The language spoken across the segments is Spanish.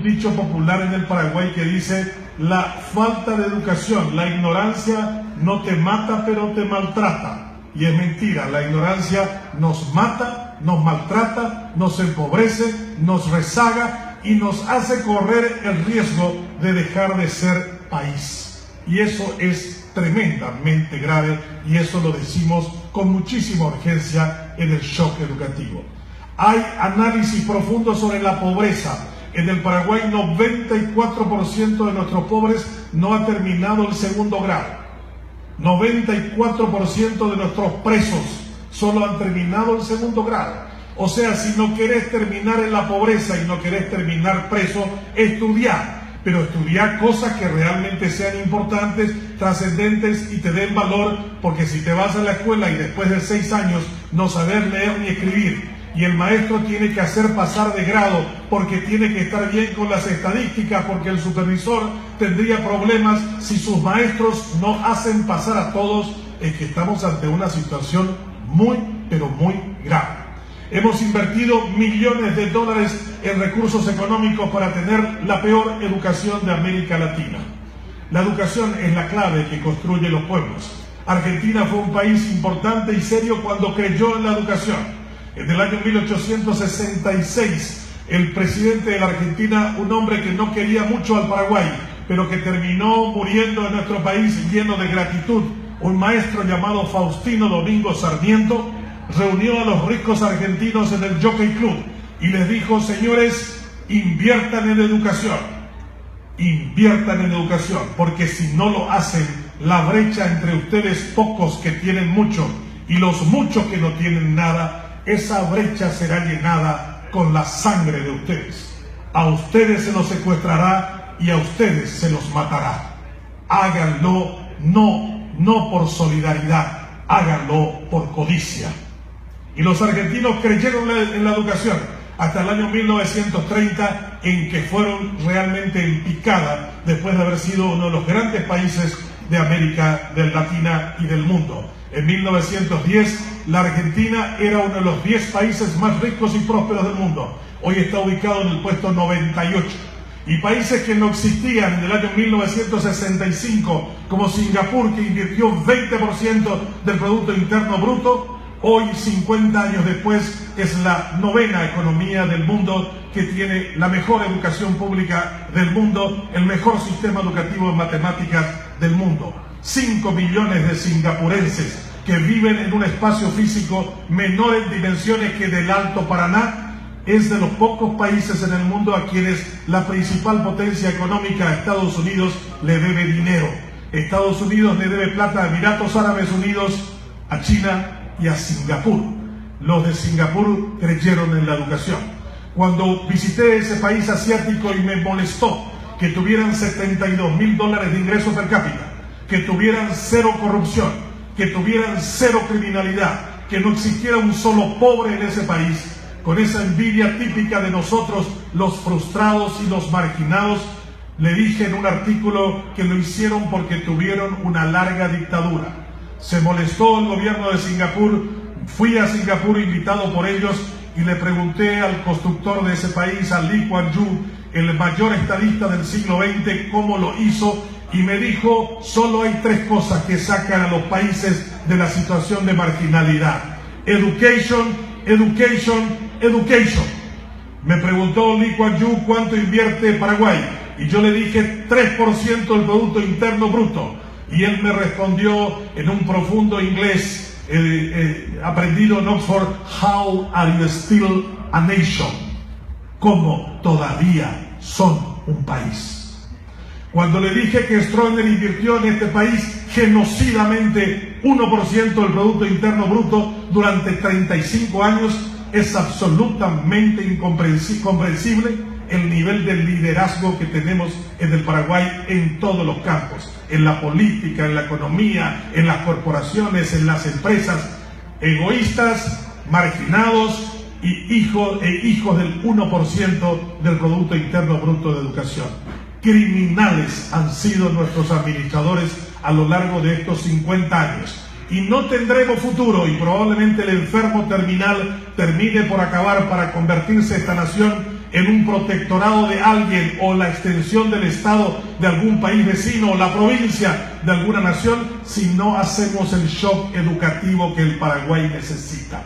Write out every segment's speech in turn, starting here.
dicho popular en el Paraguay que dice: la falta de educación, la ignorancia no te mata pero te maltrata. Y es mentira, la ignorancia nos mata, nos maltrata, nos empobrece, nos rezaga y nos hace correr el riesgo de dejar de ser país. Y eso es tremendamente grave, y eso lo decimos con muchísima urgencia en el shock educativo. Hay análisis profundo sobre la pobreza. En el Paraguay 94% de nuestros pobres no ha terminado el segundo grado. 94% de nuestros presos solo han terminado el segundo grado. O sea, si no querés terminar en la pobreza y no querés terminar preso, estudiá. Pero estudiar cosas que realmente sean importantes, trascendentes y te den valor, porque si te vas a la escuela y después de 6 años no saber leer ni escribir, y el maestro tiene que hacer pasar de grado porque tiene que estar bien con las estadísticas, porque el supervisor tendría problemas si sus maestros no hacen pasar a todos, es que estamos ante una situación muy, pero muy grave. Hemos invertido millones de dólares en recursos económicos para tener la peor educación de América Latina. La educación es la clave que construye los pueblos. Argentina fue un país importante y serio cuando creyó en la educación. En el año 1866, el presidente de la Argentina, un hombre que no quería mucho al Paraguay, pero que terminó muriendo en nuestro país lleno de gratitud, un maestro llamado Faustino Domingo Sarmiento, reunió a los ricos argentinos en el Jockey Club y les dijo: señores, inviertan en educación, porque si no lo hacen, la brecha entre ustedes pocos que tienen mucho y los muchos que no tienen nada, esa brecha será llenada con la sangre de ustedes. A ustedes se los secuestrará y a ustedes se los matará. Háganlo no por solidaridad, háganlo por codicia. Y los argentinos creyeron en la educación hasta el año 1930, en que fueron realmente en picada después de haber sido uno de los grandes países de América Latina y del mundo. En 1910, la Argentina era uno de los 10 países más ricos y prósperos del mundo. Hoy está ubicado en el puesto 98. Y países que no existían en el año 1965, como Singapur, que invirtió 20% del Producto Interno Bruto, hoy, 50 años después, es la 9ª economía del mundo, que tiene la mejor educación pública del mundo, el mejor sistema educativo en matemáticas del mundo. 5 millones de singapurenses que viven en un espacio físico menor en dimensiones que del Alto Paraná. Es de los pocos países en el mundo a quienes la principal potencia económica, Estados Unidos, le debe dinero. Estados Unidos le debe plata a Emiratos Árabes Unidos, a China y a Singapur. Los de Singapur creyeron en la educación. Cuando visité ese país asiático y me molestó que tuvieran $72.000 de ingreso per cápita, que tuvieran cero corrupción, que tuvieran cero criminalidad, que no existiera un solo pobre en ese país, con esa envidia típica de nosotros, los frustrados y los marginados, le dije en un artículo que lo hicieron porque tuvieron una larga dictadura. Se molestó el gobierno de Singapur, fui a Singapur invitado por ellos y le pregunté al constructor de ese país, a Lee Kuan Yew, el mayor estadista del siglo XX, cómo lo hizo, y me dijo: solo hay 3 cosas que sacan a los países de la situación de marginalidad: education, education, education. Me preguntó Lee Kuan Yew cuánto invierte Paraguay, y yo le dije 3% del Producto Interno Bruto. Y él me respondió en un profundo inglés aprendido en Oxford: How are you still a nation? ¿Cómo todavía son un país? Cuando le dije que Stroessner invirtió en este país genocidamente 1% del Producto Interno Bruto durante 35 años, es absolutamente incomprensible el nivel de liderazgo que tenemos en el Paraguay en todos los campos, en la política, en la economía, en las corporaciones, en las empresas. Egoístas, marginados y hijos del 1% del Producto Interno Bruto de educación. Criminales han sido nuestros administradores a lo largo de estos 50 años. Y no tendremos futuro, y probablemente el enfermo terminal termine por acabar para convertirse esta nación en un protectorado de alguien o la extensión del Estado de algún país vecino o la provincia de alguna nación si no hacemos el shock educativo que el Paraguay necesita.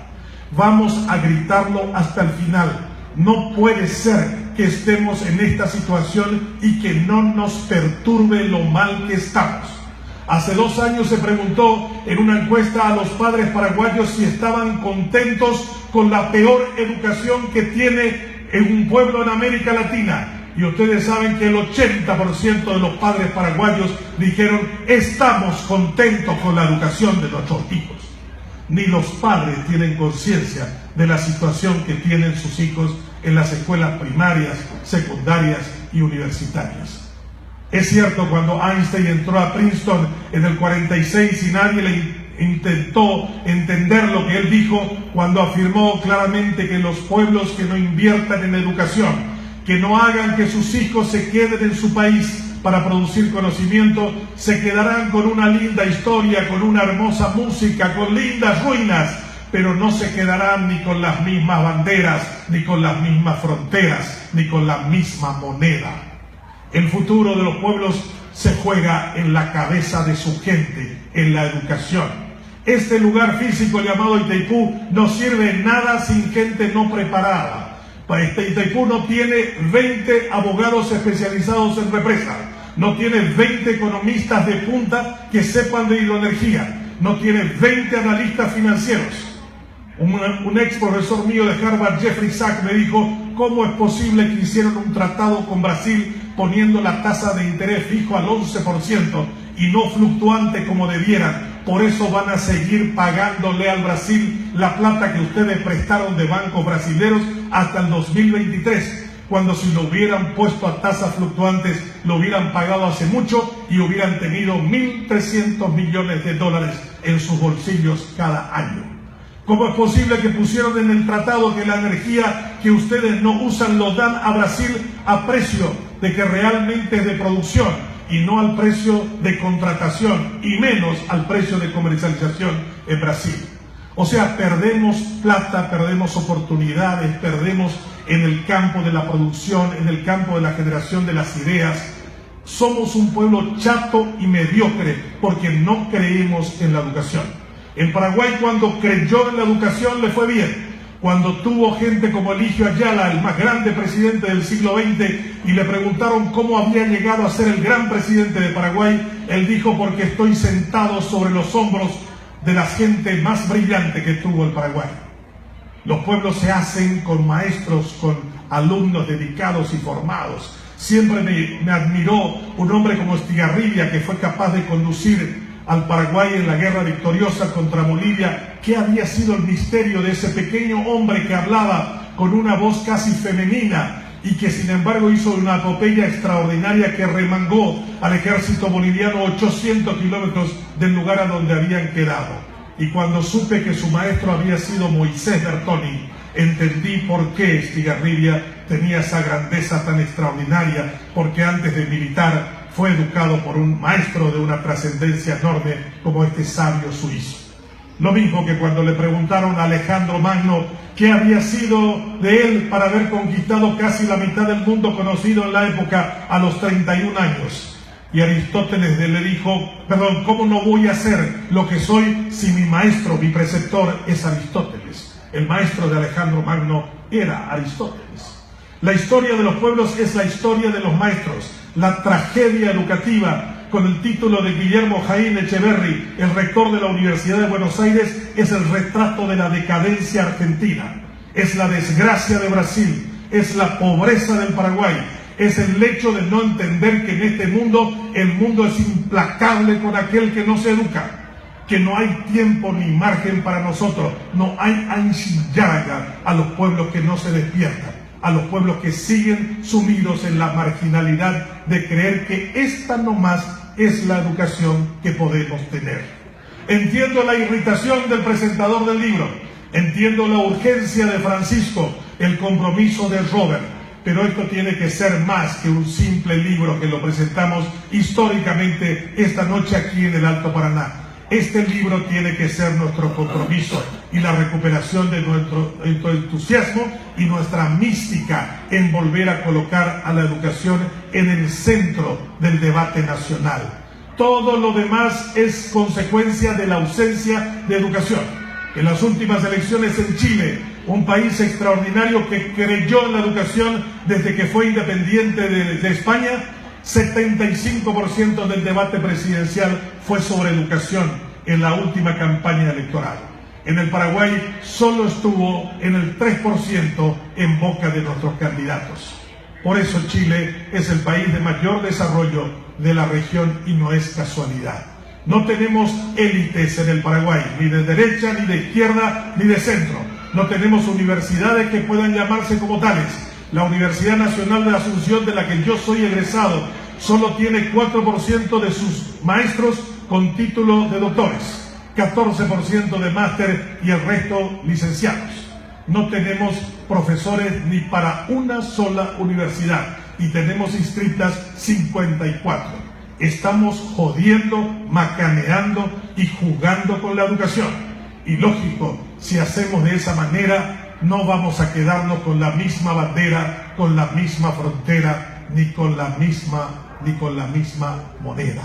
Vamos a gritarlo hasta el final. No puede ser que estemos en esta situación y que no nos perturbe lo mal que estamos. Hace 2 años se preguntó en una encuesta a los padres paraguayos si estaban contentos con la peor educación que tiene en un pueblo en América Latina. Y ustedes saben que el 80% de los padres paraguayos dijeron: estamos contentos con la educación de nuestros hijos. Ni los padres tienen conciencia de la situación que tienen sus hijos en las escuelas primarias, secundarias y universitarias. Es cierto, cuando Einstein entró a Princeton en el 46 y nadie le intentó entender lo que él dijo, cuando afirmó claramente que los pueblos que no inviertan en educación, que no hagan que sus hijos se queden en su país para producir conocimiento, se quedarán con una linda historia, con una hermosa música, con lindas ruinas, pero no se quedarán ni con las mismas banderas, ni con las mismas fronteras, ni con la misma moneda. El futuro de los pueblos se juega en la cabeza de su gente, en la educación. Este lugar físico llamado Itaipú no sirve en nada sin gente no preparada. Itaipú no tiene 20 abogados especializados en represa, no tiene 20 economistas de punta que sepan de hidroenergía, no tiene 20 analistas financieros. Un ex profesor mío de Harvard, Jeffrey Sachs, me dijo: ¿cómo es posible que hicieron un tratado con Brasil poniendo la tasa de interés fijo al 11% y no fluctuante como debieran? Por eso van a seguir pagándole al Brasil la plata que ustedes prestaron de bancos brasileños hasta el 2023, cuando si lo hubieran puesto a tasas fluctuantes lo hubieran pagado hace mucho y hubieran tenido 1.300 millones de dólares en sus bolsillos cada año. ¿Cómo es posible que pusieron en el tratado que la energía que ustedes no usan lo dan a Brasil a precio de que realmente es de producción y no al precio de contratación y menos al precio de comercialización en Brasil? O sea, perdemos plata, perdemos oportunidades, perdemos en el campo de la producción, en el campo de la generación de las ideas. Somos un pueblo chato y mediocre porque no creemos en la educación. En Paraguay, cuando creyó en la educación, le fue bien. Cuando tuvo gente como Eligio Ayala, el más grande presidente del siglo XX, y le preguntaron cómo había llegado a ser el gran presidente de Paraguay, él dijo: porque estoy sentado sobre los hombros de la gente más brillante que tuvo el Paraguay. Los pueblos se hacen con maestros, con alumnos dedicados y formados. Siempre me admiró un hombre como Estigarribia, que fue capaz de conducir al Paraguay en la guerra victoriosa contra Bolivia. ¿Qué había sido el misterio de ese pequeño hombre que hablaba con una voz casi femenina y que sin embargo hizo una epopeya extraordinaria que remangó al ejército boliviano 800 kilómetros del lugar a donde habían quedado? Y cuando supe que su maestro había sido Moisés Bertoni, entendí por qué Estigarribia tenía esa grandeza tan extraordinaria, porque antes de militar fue educado por un maestro de una trascendencia enorme como este sabio suizo. Lo mismo que cuando le preguntaron a Alejandro Magno qué había sido de él para haber conquistado casi la mitad del mundo conocido en la época a los 31 años. Y Aristóteles le dijo: ¿cómo no voy a ser lo que soy si mi maestro, mi preceptor es Aristóteles? El maestro de Alejandro Magno era Aristóteles. La historia de los pueblos es la historia de los maestros. La tragedia educativa, con el título de Guillermo Jaín Echeverry, el rector de la Universidad de Buenos Aires, es el retrato de la decadencia argentina, es la desgracia de Brasil, es la pobreza del Paraguay, es el hecho de no entender que en este mundo, el mundo es implacable con aquel que no se educa, que no hay tiempo ni margen para nosotros, no hay Anshinyaga a los pueblos que no se despiertan, a los pueblos que siguen sumidos en la marginalidad de creer que esta nomás es la educación que podemos tener. Entiendo la irritación del presentador del libro, entiendo la urgencia de Francisco, el compromiso de Robert, pero esto tiene que ser más que un simple libro que lo presentamos históricamente esta noche aquí en el Alto Paraná. Este libro tiene que ser nuestro compromiso y la recuperación de nuestro entusiasmo y nuestra mística en volver a colocar a la educación en el centro del debate nacional. Todo lo demás es consecuencia de la ausencia de educación. En las últimas elecciones en Chile, un país extraordinario que creyó en la educación desde que fue independiente de España, 75% del debate presidencial fue sobre educación en la última campaña electoral. En el Paraguay solo estuvo en el 3% en boca de nuestros candidatos. Por eso Chile es el país de mayor desarrollo de la región y no es casualidad. No tenemos élites en el Paraguay, ni de derecha, ni de izquierda, ni de centro. No tenemos universidades que puedan llamarse como tales. La Universidad Nacional de Asunción, de la que yo soy egresado, solo tiene 4% de sus maestros con título de doctores, 14% de máster y el resto licenciados. No tenemos profesores ni para una sola universidad y tenemos inscritas 54. Estamos jodiendo, macaneando y jugando con la educación. Y lógico, si hacemos de esa manera, no vamos a quedarnos con la misma bandera, con la misma frontera, ni con la misma moneda.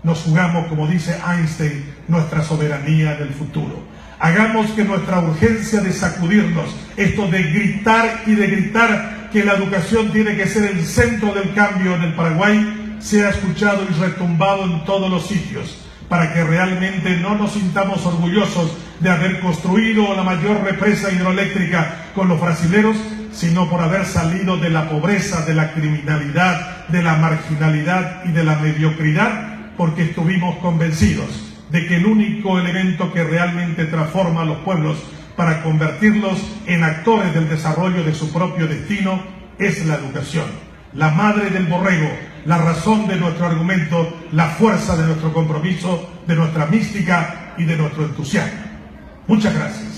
Nos jugamos, como dice Einstein, nuestra soberanía del futuro. Hagamos que nuestra urgencia de sacudirnos, esto de gritar y de gritar que la educación tiene que ser el centro del cambio en el Paraguay, sea escuchado y retumbado en todos los sitios, para que realmente no nos sintamos orgullosos de haber construido la mayor represa hidroeléctrica con los brasileros, sino por haber salido de la pobreza, de la criminalidad, de la marginalidad y de la mediocridad, porque estuvimos convencidos de que el único elemento que realmente transforma a los pueblos para convertirlos en actores del desarrollo de su propio destino es la educación, la madre del borrego, la razón de nuestro argumento, la fuerza de nuestro compromiso, de nuestra mística y de nuestro entusiasmo. Muchas gracias.